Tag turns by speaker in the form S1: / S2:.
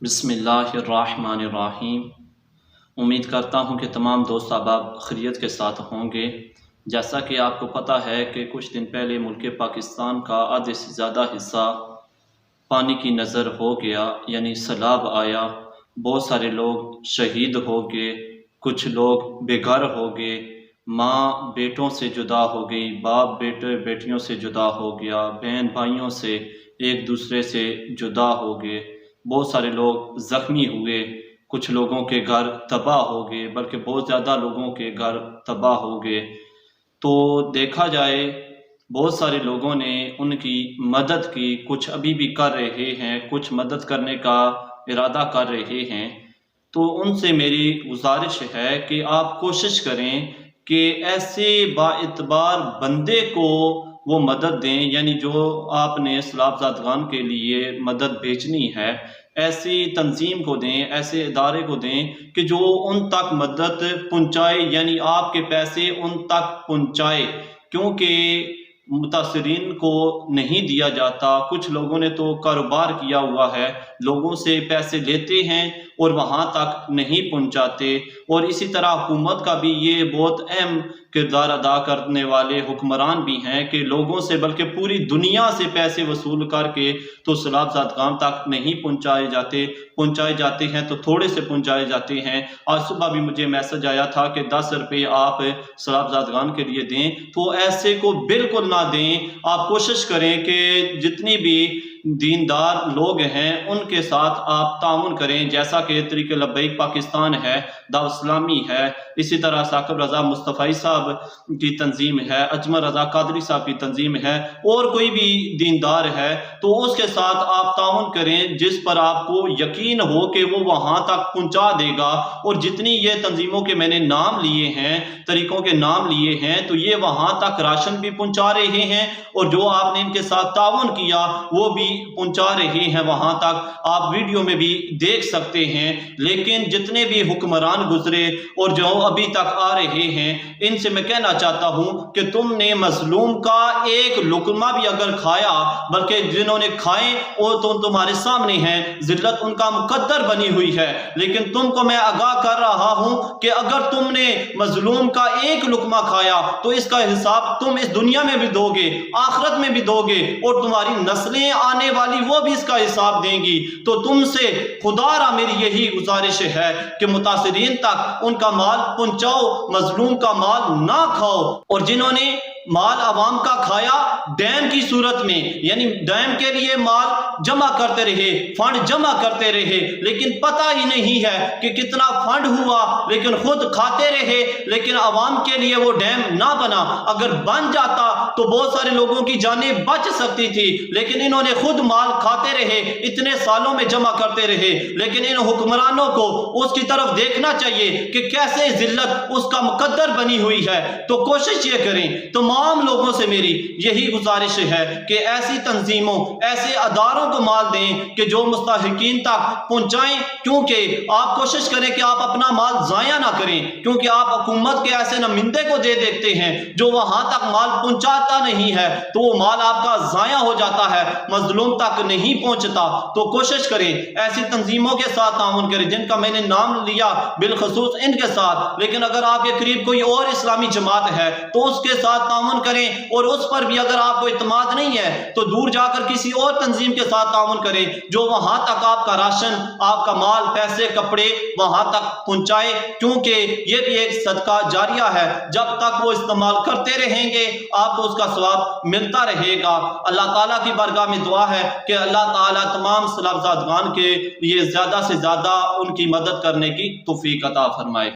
S1: بسم اللہ الرحمن الرحیم۔ امید کرتا ہوں کہ تمام دوست احباب خیریت کے ساتھ ہوں گے۔ جیسا کہ آپ کو پتہ ہے کہ کچھ دن پہلے ملک پاکستان کا آدھے سے زیادہ حصہ پانی کی نظر ہو گیا، یعنی سیلاب آیا۔ بہت سارے لوگ شہید ہو گئے، کچھ لوگ بے گھر ہو گئے، ماں بیٹوں سے جدا ہو گئی، باپ بیٹے بیٹیوں سے جدا ہو گیا، بہن بھائیوں سے ایک دوسرے سے جدا ہو گئے۔ بہت سارے لوگ زخمی ہوئے، کچھ لوگوں کے گھر تباہ ہو گئے، بلکہ بہت زیادہ لوگوں کے گھر تباہ ہو گئے۔ تو دیکھا جائے بہت سارے لوگوں نے ان کی مدد کی، کچھ ابھی بھی کر رہے ہیں، کچھ مدد کرنے کا ارادہ کر رہے ہیں۔ تو ان سے میری گزارش ہے کہ آپ کوشش کریں کہ ایسے با اعتبار بندے کو وہ مدد دیں، یعنی جو آپ نے سیلاب زدگان کے لیے مدد بھیجنی ہے، ایسی تنظیم کو دیں، ایسے ادارے کو دیں کہ جو ان تک مدد پہنچائے، یعنی آپ کے پیسے ان تک پہنچائے، کیونکہ متاثرین کو نہیں دیا جاتا۔ کچھ لوگوں نے تو کاروبار کیا ہوا ہے، لوگوں سے پیسے لیتے ہیں اور وہاں تک نہیں پہنچاتے۔ اور اسی طرح حکومت کا بھی یہ بہت اہم کردار ادا کرنے والے حکمران بھی ہیں کہ لوگوں سے بلکہ پوری دنیا سے پیسے وصول کر کے تو سیلاب زدگان تک نہیں پہنچائے جاتے ہیں، تو تھوڑے سے پہنچائے جاتے ہیں۔ آج صبح بھی مجھے میسج آیا تھا کہ 10 روپے آپ سیلاب زدگان کے لیے دیں، تو ایسے کو بالکل نہ دیں۔ آپ کوشش کریں کہ جتنی بھی دیندار لوگ ہیں ان کے ساتھ آپ تعاون کریں، جیسا کہ طریق لبیک پاکستان ہے، دعوت اسلامی ہے، اسی طرح ثاقب رضا مصطفی صاحب کی تنظیم ہے، اجمل رضا قادری صاحب کی تنظیم ہے، اور کوئی بھی دیندار ہے تو اس کے ساتھ آپ تعاون کریں جس پر آپ کو یقین ہو کہ وہ وہاں تک پہنچا دے گا۔ اور جتنی یہ تنظیموں کے میں نے نام لیے ہیں، طریقوں کے نام لیے ہیں، تو یہ وہاں تک راشن بھی پہنچا رہے ہیں، اور جو آپ نے ان کے ساتھ تعاون کیا وہ بھی پہنچا رہے ہیں وہاں تک۔ آپ ویڈیو میں بھی دیکھ سکتے ہیں۔ لیکن جتنے بھی حکمران گزرے اور جو ابھی تک آ رہے ہیں، ان سے میں کہنا چاہتا ہوں کہ تم نے مظلوم کا ایک لقمہ بھی اگر کھایا، بلکہ جنہوں نے کھائے وہ تو تمہارے سامنے ہیں، ذلت ان کا مقدر بنی ہوئی ہے۔ لیکن تم کو میں آگاہ کر رہا ہوں کہ اگر تم نے مظلوم کا ایک لقمہ کھایا تو اس کا حساب تم اس دنیا میں بھی دو گے، آخرت میں بھی دو گے، اور تمہاری نسلیں آنے والی وہ بھی اس کا حساب دیں گی۔ تو تم سے خدا را میری یہی گزارش ہے کہ متاثرین تک ان کا مال پہنچاؤ، مظلوم کا مال نہ کھاؤ۔ اور جنہوں نے مال عوام کا کھایا ڈیم کی صورت میں، یعنی ڈیم کے لیے مال جمع کرتے رہے، فنڈ جمع کرتے رہے، لیکن پتہ ہی نہیں ہے کہ کتنا فنڈ ہوا، لیکن خود کھاتے رہے، لیکن عوام کے لیے وہ ڈیم نہ بنا۔ اگر بن جاتا تو بہت سارے لوگوں کی جانیں بچ سکتی تھی، لیکن انہوں نے خود مال کھاتے رہے، اتنے سالوں میں جمع کرتے رہے۔ لیکن ان حکمرانوں کو اس کی طرف دیکھنا چاہیے کہ کیسے ذلت اس کا مقدر بنی ہوئی ہے۔ تو کوشش یہ کریں، تمام لوگوں سے میری یہی گزارش ہے کہ ایسی تنظیموں، ایسے اداروں کو مال دیں کہ جو مستحقین تک پہنچائیں، کیونکہ آپ کوشش کریں کہ آپ اپنا مال ضائع نہ کریں، کیونکہ آپ حکومت کے ایسے نمائندے کو دے دیتے ہیں جو وہاں تک مال پہنچاتا نہیں ہے، تو وہ مال آپ کا ضائع ہو جاتا ہے، مظلوم تک نہیں پہنچتا۔ تو کوشش کریں ایسی تنظیموں کے ساتھ تعاون کریں جن کا میں نے نام لیا، بالخصوص ان کے ساتھ۔ لیکن اگر آپ کے قریب کوئی اور اسلامی جماعت ہے تو اس کے ساتھ تعاون کریں، اور اس پر بھی اگر آپ کو اعتماد نہیں ہے تو دور جا کر کسی اور تنظیم کے ساتھ تعاون کریں جو وہاں تک آپ کا راشن، آپ کا مال، پیسے، کپڑے وہاں تک پہنچائے، کیونکہ یہ بھی ایک صدقہ جاریہ ہے۔ جب تک وہ استعمال کرتے رہیں گے آپ کو اس کا ثواب ملتا رہے گا۔ اللہ تعالیٰ کی بارگاہ میں دعا ہے کہ اللہ تعالیٰ تمام سیلاب زدگان کے لیے زیادہ سے زیادہ ان کی مدد کرنے کی توفیق عطا فرمائے۔